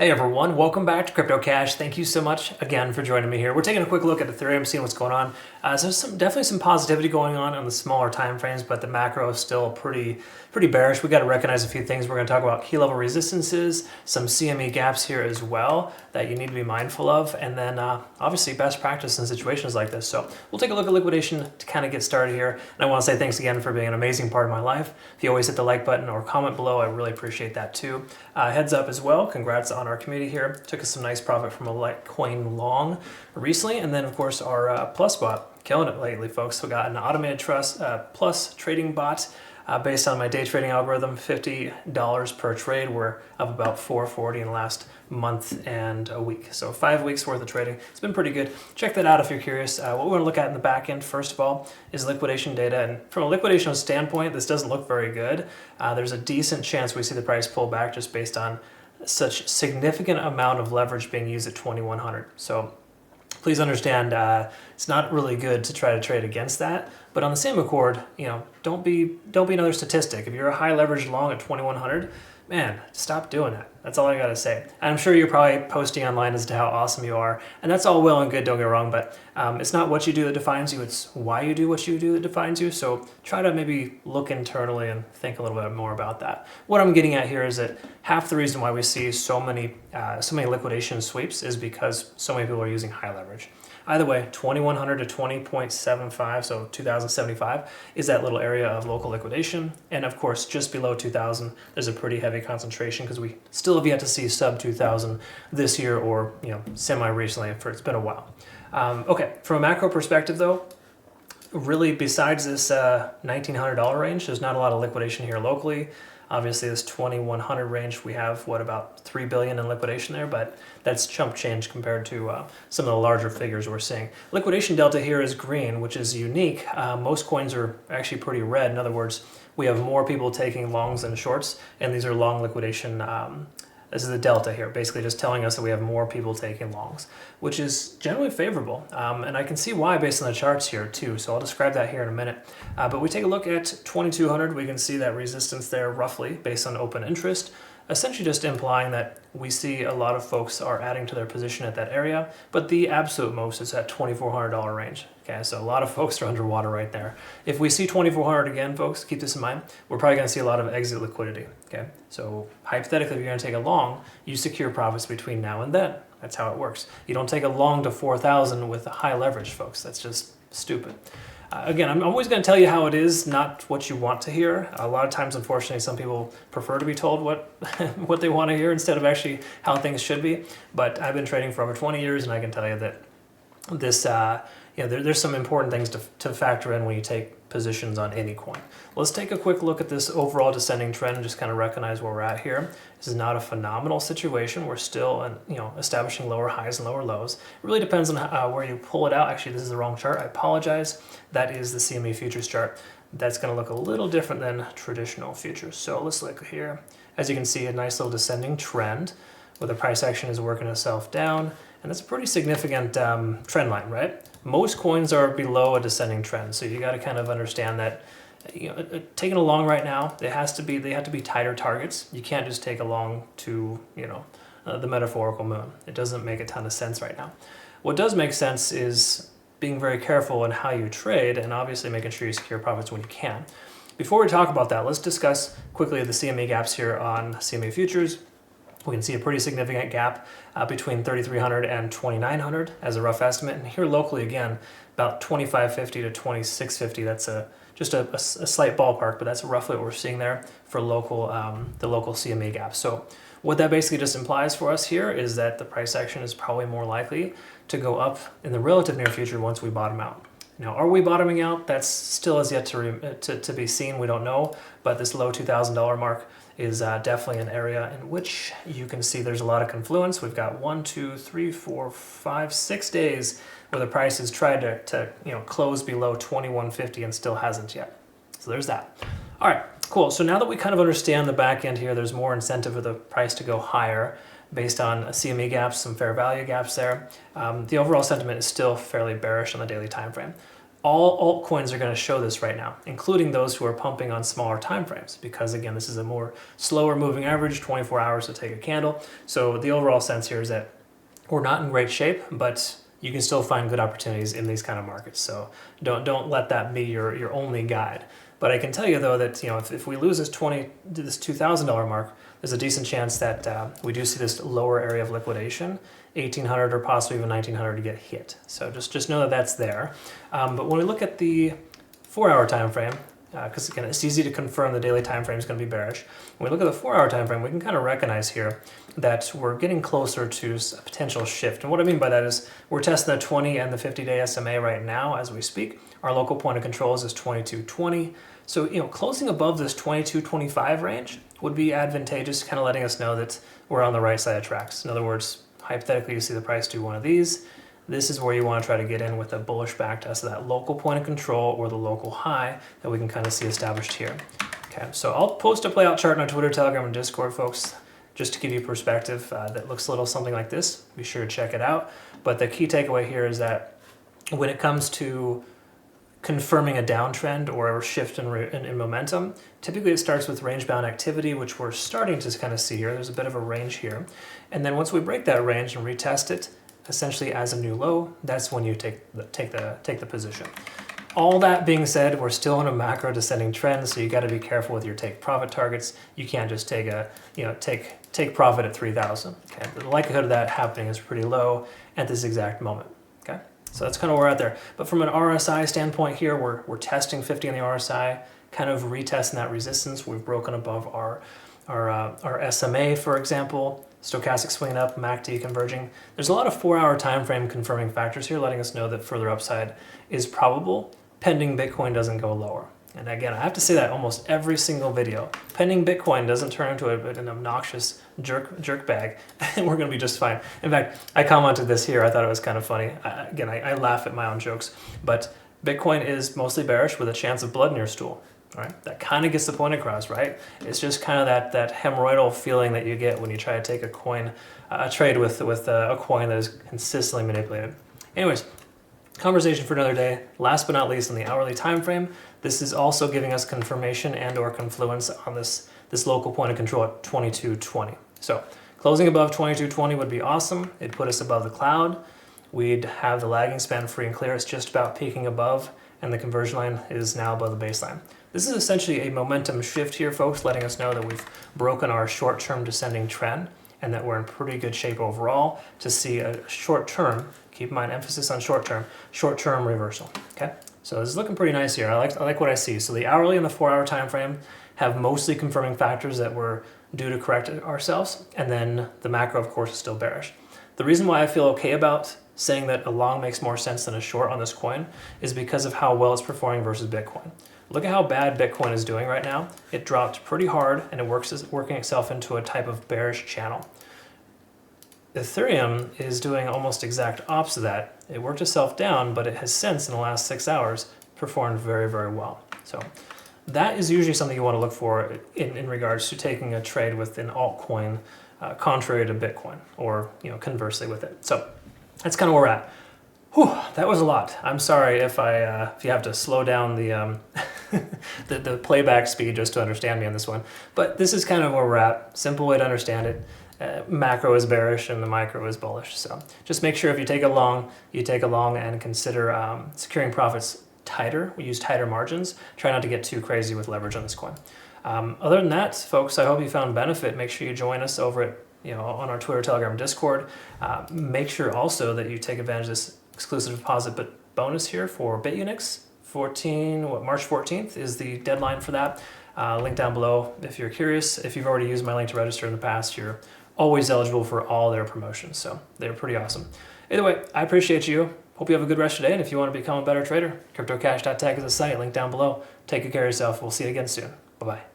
Hey everyone, welcome back to Crypto Cash. Thank you so much again for joining me here. We're taking a quick look at Ethereum, seeing what's going on. So there's definitely some positivity going on the smaller time frames, but the macro is still pretty bearish. We got to recognize a few things. We're going to talk about key level resistances, some CME gaps here as well that you need to be mindful of, and then obviously best practice in situations like this. So we'll take a look at liquidation to kind of get started here. And I want to say thanks again for being an amazing part of my life. If you always hit the like button or comment below, I really appreciate that too. Heads up as well, congrats on our community here. Took us some nice profit from a Litecoin long recently, and then of course our plus bot, killing it lately, folks. We got an automated trust plus trading bot based on my day trading algorithm, $50 per trade. We're up about 440 in the last month and a week, so 5 weeks worth of trading. It's been pretty good. Check that out if you're curious. What we're going to look at in the back end first of all is liquidation data, and from a liquidation standpoint, this doesn't look very good. There's a decent chance we see the price pull back just based on such significant amount of leverage being used at 2100. So please understand, it's not really good to try to trade against that. But on the same accord, don't be another statistic. If you're a high leverage long at 2100, man, stop doing that. That's all I gotta say. I'm sure you're probably posting online as to how awesome you are, and that's all well and good, don't get me wrong, but it's not what you do that defines you, it's why you do what you do that defines you. So try to maybe look internally and think a little bit more about that. What I'm getting at here is that half the reason why we see so many liquidation sweeps is because so many people are using high leverage. Either way, 2100 to 20.75, so 2075, is that little area of local liquidation. And of course, just below 2000, there's a pretty heavy concentration because we still have yet to see sub 2000 this year or semi-recently, for it's been a while. Okay, from a macro perspective though, really besides this $1,900 range, there's not a lot of liquidation here locally. Obviously, this 2100 range, we have about 3 billion in liquidation there, but that's chump change compared to some of the larger figures we're seeing. Liquidation delta here is green, which is unique. Most coins are actually pretty red. In other words, we have more people taking longs than shorts, and these are long liquidation. This is the delta here, basically just telling us that we have more people taking longs, which is generally favorable. And I can see why based on the charts here too, so I'll describe that here in a minute. But we take a look at 2200, we can see that resistance there roughly based on open interest, essentially just implying that we see a lot of folks are adding to their position at that area, but the absolute most is at $2,400 range. Okay, so a lot of folks are underwater right there. If we see 2400 again, folks, keep this in mind, we're probably gonna see a lot of exit liquidity, okay? So hypothetically, if you're gonna take a long, you secure profits between now and then. That's how it works. You don't take a long to 4,000 with a high leverage, folks. That's just stupid. Again, I'm always going to tell you how it is, not what you want to hear. A lot of times, unfortunately, some people prefer to be told what what they want to hear instead of actually how things should be. But I've been trading for over 20 years, and I can tell you that this, there's some important things to factor in when you take positions on any coin. Let's take a quick look at this overall descending trend and just kind of recognize where we're at here. This is not a phenomenal situation. We're still, establishing lower highs and lower lows. It really depends on where you pull it out. Actually, this is the wrong chart. I apologize. That is the CME futures chart. That's going to look a little different than traditional futures. So let's look here. As you can see, a nice little descending trend where the price action is working itself down. And it's a pretty significant trend line, right? Most coins are below a descending trend, so you got to kind of understand that. Taking a long right now, they have to be tighter targets. You can't just take a long to the metaphorical moon. It doesn't make a ton of sense right now. What does make sense is being very careful in how you trade, and obviously making sure you secure profits when you can. Before we talk about that, let's discuss quickly the CME gaps here on CME futures. We can see a pretty significant gap between 3,300 and 2,900 as a rough estimate. And here locally, again, about 2,550 to 2,650. That's just a slight ballpark, but that's roughly what we're seeing there for local the local CME gap. So what that basically just implies for us here is that the price action is probably more likely to go up in the relative near future once we bottom out. Now, are we bottoming out? That's still as yet to be seen. We don't know, but this low $2,000 mark is definitely an area in which you can see there's a lot of confluence. We've got 1, 2, 3, 4, 5, 6 days where the price has tried to close below 2150 and still hasn't yet. So there's that. All right, cool. So now that we kind of understand the back end here, there's more incentive for the price to go higher based on CME gaps, some fair value gaps there. The overall sentiment is still fairly bearish on the daily time frame. All altcoins are going to show this right now, including those who are pumping on smaller time frames, because again, this is a more slower moving average, 24 hours to take a candle. So the overall sense here is that we're not in great shape, but you can still find good opportunities in these kind of markets. So don't let that be your only guide. But I can tell you though that if we lose this $2,000 mark, there's a decent chance that we do see this lower area of liquidation, 1800 or possibly even 1900 to get hit. So just know that that's there. But when we look at the 4-hour time frame, because again, it's easy to confirm the daily time frame is going to be bearish. When we look at the 4-hour time frame, we can kind of recognize here that we're getting closer to a potential shift. And what I mean by that is we're testing the 20 and the 50-day SMA right now as we speak. Our local point of control is 2220. So closing above this 2225 range would be advantageous, kind of letting us know that we're on the right side of tracks. In other words, hypothetically, you see the price do one of these. This is where you want to try to get in with a bullish back test of that local point of control or the local high that we can kind of see established here. Okay, so I'll post a playout chart on Twitter, Telegram, and Discord, folks, just to give you perspective that looks a little something like this. Be sure to check it out. But the key takeaway here is that when it comes to confirming a downtrend or a shift in momentum, typically it starts with range-bound activity, which we're starting to kind of see here. There's a bit of a range here. And then once we break that range and retest it, essentially as a new low, that's when you take the position. All that being said, we're still in a macro descending trend, so you got to be careful with your take profit targets. You can't just take take profit at 3,000. Okay, the likelihood of that happening is pretty low at this exact moment. Okay, so that's kind of where we're at there. But from an RSI standpoint here, we're testing 50 on the RSI, kind of retesting that resistance. We've broken above our SMA, for example. Stochastic swinging up, MACD converging. There's a lot of 4-hour time frame confirming factors here, letting us know that further upside is probable, pending Bitcoin doesn't go lower. And again, I have to say that almost every single video. Pending Bitcoin doesn't turn into an obnoxious jerk bag, and we're going to be just fine. In fact, I commented this here. I thought it was kind of funny. I laugh at my own jokes, but Bitcoin is mostly bearish with a chance of blood in your stool. All right, that kind of gets the point across, right? It's just kind of that hemorrhoidal feeling that you get when you try to take a trade with a coin that is consistently manipulated. Anyways, conversation for another day. Last but not least, on the hourly time frame, this is also giving us confirmation and/or confluence on this local point of control at 2220. So closing above 2220 would be awesome. It'd put us above the cloud. We'd have the lagging span free and clear. It's just about peaking above, and the conversion line is now above the baseline. This is essentially a momentum shift here, folks, letting us know that we've broken our short-term descending trend and that we're in pretty good shape overall to see a short-term, keep in mind emphasis on short-term reversal, okay? So this is looking pretty nice here. I like what I see. So the hourly and the 4-hour time frame have mostly confirming factors that we're due to correct ourselves, and then the macro, of course, is still bearish. The reason why I feel okay about saying that a long makes more sense than a short on this coin is because of how well it's performing versus Bitcoin. Look at how bad Bitcoin is doing right now. It dropped pretty hard, and it's working itself into a type of bearish channel. Ethereum is doing almost exact opposite of that. It worked itself down, but it has since, in the last 6 hours, performed very, very well. So that is usually something you want to look for in regards to taking a trade with an altcoin contrary to Bitcoin, or conversely with it. So that's kind of where we're at. Whew, that was a lot. I'm sorry if you have to slow down the the playback speed just to understand me on this one. But this is kind of where we're at. Simple way to understand it. Macro is bearish and the micro is bullish. So just make sure if you take a long, and consider securing profits tighter. We use tighter margins. Try not to get too crazy with leverage on this coin. Other than that, folks, I hope you found benefit. Make sure you join us over at on our Twitter, Telegram, Discord. Make sure also that you take advantage of this exclusive deposit but bonus here for Bitunix. March 14th is the deadline for that. Link down below if you're curious. If you've already used my link to register in the past, you're always eligible for all their promotions. So they're pretty awesome. Either way, I appreciate you. Hope you have a good rest of your day. And if you want to become a better trader, cryptocash.tech is the site. Link down below. Take good care of yourself. We'll see you again soon. Bye-bye.